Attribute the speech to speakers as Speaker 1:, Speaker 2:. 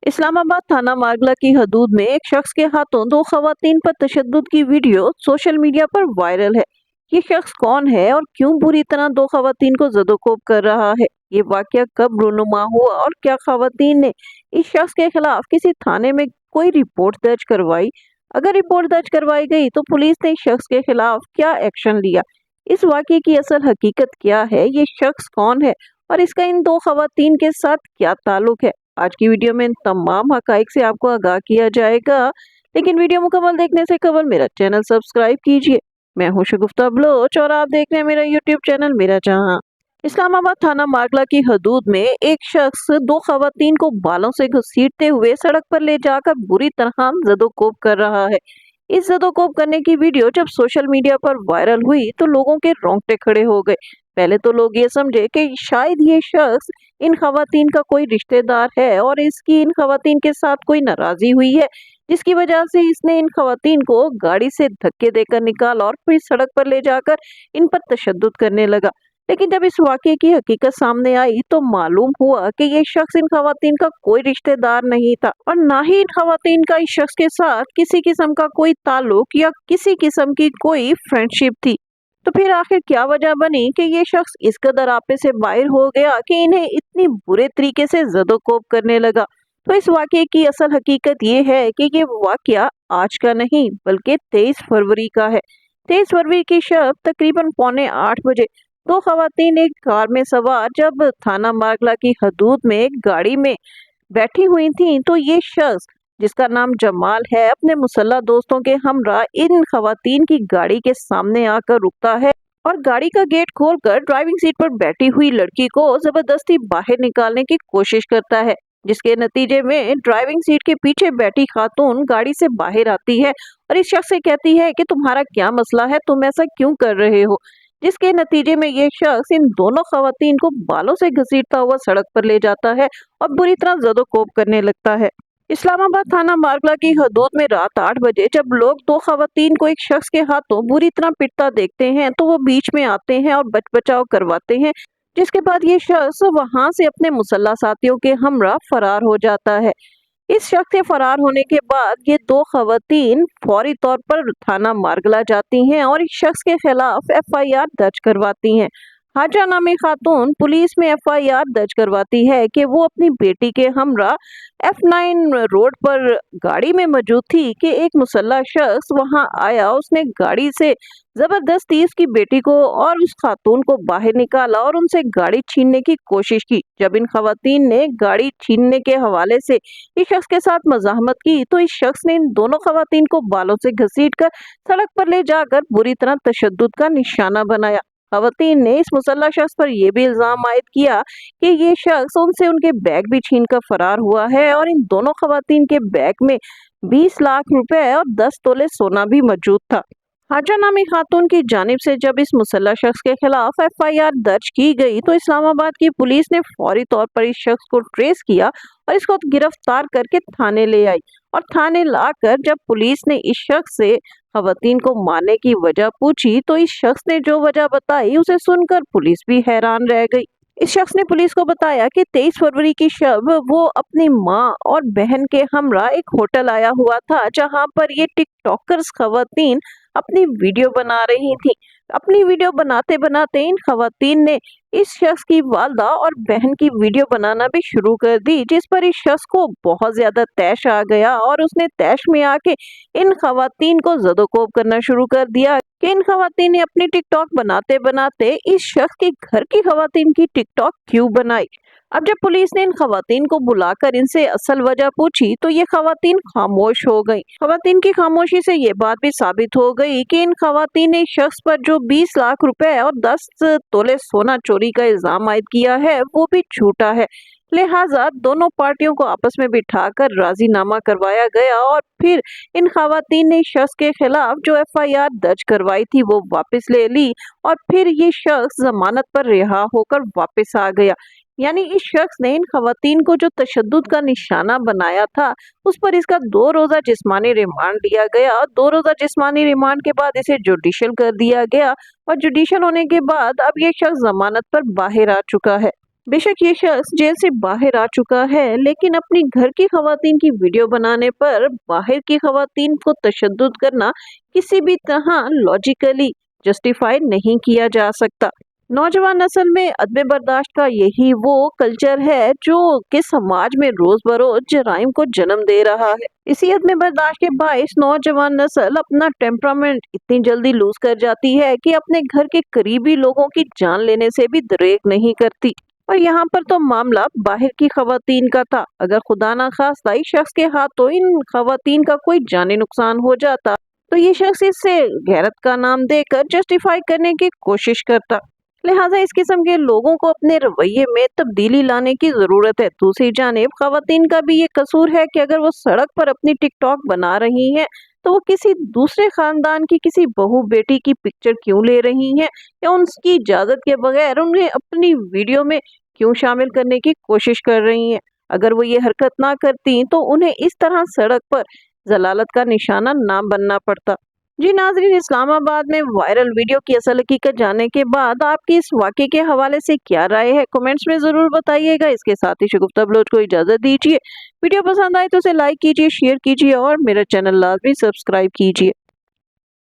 Speaker 1: इस्लामाबाद थाना मारगला की हदूद में एक शख्स के हाथों दो खवातीन पर तशद्दुद की वीडियो सोशल मीडिया पर वायरल है। ये शख्स कौन है और क्यों बुरी तरह दो खवातीन को जदोकोब कर रहा है? ये वाकया कब रूनुमा हुआ और क्या खवातीन ने इस शख्स के खिलाफ किसी थाने में कोई रिपोर्ट दर्ज करवाई? अगर रिपोर्ट दर्ज करवाई गई तो पुलिस ने इस शख्स के खिलाफ क्या एक्शन लिया? इस वाकये की असल हकीकत क्या है? ये शख्स कौन है और इसका इन दो खवातीन के साथ क्या ताल्लुक है? आज की वीडियो में इन तमाम हकाइक से आपको आगाह किया जाएगा, लेकिन वीडियो मुकम्मल देखने से कबल मेरा चैनल सब्सक्राइब कीजिए। मैं हूं शगुफ्ता बलोच और आप देख रहे हैं मेरा यूट्यूब चैनल मेरा जहां। इस्लामाबाद थाना मारगला की हदूद में एक शख्स दो खवातीन को बालों से घसीटते हुए सड़क पर ले जाकर बुरी तरह जदोकोब कर रहा है। इस जदोकोब करने की वीडियो जब सोशल मीडिया पर वायरल हुई तो लोगों के रोंगटे खड़े हो गए। पहले तो लोग ये समझे कि शायद ये शख्स इन खवातीन का कोई रिश्तेदार है और इसकी इन खवातीन के साथ कोई नाराजगी हुई है, जिसकी वजह से इसने इन खवातीन को गाड़ी से धक्के देकर निकाला और फिर सड़क पर ले जाकर इन पर तशद्दुद करने लगा। लेकिन जब इस वाकये की हकीकत सामने आई तो मालूम हुआ कि ये शख्स इन खवातीन का कोई रिश्तेदार नहीं था और ना ही इन खवातीन का इस शख्स के साथ किसी किस्म का कोई ताल्लुक या किसी किस्म की कोई फ्रेंडशिप थी। तो फिर आखिर क्या वजह बनी कि ये शख्स इस कदर आपे से बाहर हो गया कि इन्हें इतनी बुरे तरीके से जदोकोब करने लगा? तो इस वाकये की असल हकीकत ये है कि ये वाकया आज का नहीं बल्कि 23 फरवरी का है। 23 फरवरी की शब तकरीबन 7:45 बजे दो खवातीन एक कार में सवार जब थाना मारगला की हदूद में एक गाड़ी में बैठी हुई थी तो ये शख्स जिसका नाम जमाल है अपने मुसल्ला दोस्तों के हमरा इन खवातीन की गाड़ी के सामने आकर रुकता है और गाड़ी का गेट खोलकर ड्राइविंग सीट पर बैठी हुई लड़की को जबरदस्ती बाहर निकालने की कोशिश करता है, जिसके नतीजे में ड्राइविंग सीट के पीछे बैठी खातून गाड़ी से बाहर आती है और इस शख्स से कहती है कि तुम्हारा क्या मसला है, तुम ऐसा क्यों कर रहे हो? जिसके नतीजे में ये शख्स इन दोनों खवातीन को बालों से घसीटता हुआ सड़क पर ले जाता है और बुरी तरह जदोकोब करने लगता है। इस्लामाबाद थाना मारगला की हदूद में रात 8 बजे जब लोग दो खवातीन को एक शख्स के हाथों बुरी तरह पिटता देखते हैं तो वो बीच में आते हैं और बचाव करवाते हैं, जिसके बाद ये शख्स वहां से अपने मुसल्ला साथियों के हमरा फरार हो जाता है। इस शख्स के फरार होने के बाद ये दो खवातीन फौरी तौर पर थाना मारगला जाती हैं और इस शख्स के खिलाफ FIR दर्ज करवाती हैं। हाजा नामी खातून पुलिस में FIR दर्ज करवाती है कि वो अपनी बेटी के हमरा F9 रोड पर गाड़ी में मौजूद थी कि एक मुसल्ला शख्स वहां आया, उसने गाड़ी से जबरदस्ती उसकी बेटी को और उस खातून को बाहर निकाला और उनसे गाड़ी छीनने की कोशिश की। जब इन खवातीन ने गाड़ी छीनने के हवाले से इस शख्स के साथ मज़ाहमत की तो इस शख्स ने इन दोनों खवातीन को बालों से घसीटकर सड़क पर ले जाकर बुरी तरह तशद्दुद का निशाना बनाया। खवातीन ने इस मुसल्ला शख्स पर यह भी इल्जाम आयद किया कि ये शख्स उनसे उनके बैग भी छीन कर फरार हुआ है और इन दोनों खवातीन के बैग में 20 लाख रुपए और 10 तोले सोना भी मौजूद था। हाजा नामी खातून की जानिब से जब इस मुसल्ला शख्स के खिलाफ FIR दर्ज की गई तो इस्लामाबाद की पुलिस ने फौरी तौर पर इस शख्स को ट्रेस किया और इसको गिरफ्तार करके थाने ले आई और थाने लाकर जब पुलिस ने इस शख्स से खवातीन को मारने की वजह पूछी तो इस शख्स ने जो वजह बताई उसे सुनकर पुलिस भी हैरान रह गई। इस शख्स ने पुलिस को बताया कि 23 फरवरी की शब वो अपनी माँ और बहन के हमरा एक होटल आया हुआ था जहां पर ये टिकटॉकर्स खवातीन अपनी वीडियो बना रही थी। अपनी वीडियो बनाते बनाते इन खवातीन ने इस शख्स की वालदा और बहन की वीडियो बनाना भी शुरू कर दी, जिस पर इस शख्स को बहुत ज्यादा तैश आ गया और उसने तैश में आके इन खवातीन को जदोकोब करना शुरू कर दिया कि इन खवातीन ने अपनी टिकटॉक बनाते बनाते इस शख्स के घर की खवातीन की टिकटॉक क्यों बनाई। अब जब पुलिस ने इन खवातीन को बुलाकर इनसे असल वजह पूछी तो ये खवातीन खामोश हो गईं। खवातीन की खामोशी से ये बात भी साबित हो गई कि इन खवातीन ने शख्स पर जो 20 लाख रुपए और 10 तोले सोना चोरी का इल्जाम आयद किया है वो भी झूठा है। लिहाजा दोनों पार्टियों को आपस में बिठाकर राजीनामा करवाया गया और फिर इन खवातीन ने शख्स के खिलाफ जो FIR दर्ज करवाई थी वो वापस ले ली और फिर ये शख्स जमानत पर रिहा होकर वापस आ गया। यानी इस शख्स ने इन खवातीन को जो तशद्दुद का निशाना बनाया था उस पर इसका 2 रोजा जिस्मानी रिमांड दिया गया। 2 रोजा जिस्मानी रिमांड के बाद इसे जुडिशल कर दिया गया और जुडिशल होने के बाद अब ये शख्स जमानत पर बाहर आ चुका है। बेशक ये शख्स जेल से बाहर आ चुका है, लेकिन अपनी घर की खवातीन की वीडियो बनाने पर बाहर की खवातीन को तशद्दुद करना किसी भी तरह लॉजिकली जस्टिफाइड नहीं किया जा सकता। नौजवान नस्ल में अदब बर्दाश्त का यही वो कल्चर है जो कि समाज में रोज बरोज जराइम को जन्म दे रहा है। इसी अदब बर्दाश्त के बायस नौजवान नस्ल अपना टेम्परामेंट इतनी जल्दी लूज कर जाती है कि अपने घर के करीबी लोगों की जान लेने से भी दरेक नहीं करती। और यहाँ पर तो मामला बाहर की खवातीन का था। अगर खुदा ना खास्ता इस शख्स के हाथों इन खवातीन का कोई जानी नुकसान हो जाता तो ये शख्स इसे गैरत का नाम देकर जस्टिफाई करने की कोशिश करता। लिहाजा इस किस्म के लोगों को अपने रवैये में तब्दीली लाने की जरूरत है। दूसरी जानिब खवातीन का भी ये कसूर है कि अगर वो सड़क पर अपनी टिकटॉक बना रही हैं तो वो किसी दूसरे खानदान की किसी बहू बेटी की पिक्चर क्यों ले रही हैं या उनकी इजाजत के बगैर उन्हें अपनी वीडियो में क्यों शामिल करने की कोशिश कर रही हैं। अगर वो ये हरकत ना करती तो उन्हें इस तरह सड़क पर जलालत का निशाना ना बनना पड़ता। जी नाजरीन, इस्लामाबाद में वायरल वीडियो की असल हकीकत जानने के बाद आपकी इस वाक़े के हवाले से क्या राय है, कमेंट्स में ज़रूर बताइएगा। इसके साथ ही शगुफ्ता बलोच को इजाज़त दीजिए। वीडियो पसंद आए तो उसे लाइक कीजिए, शेयर कीजिए और मेरा चैनल लाजमी सब्सक्राइब कीजिए।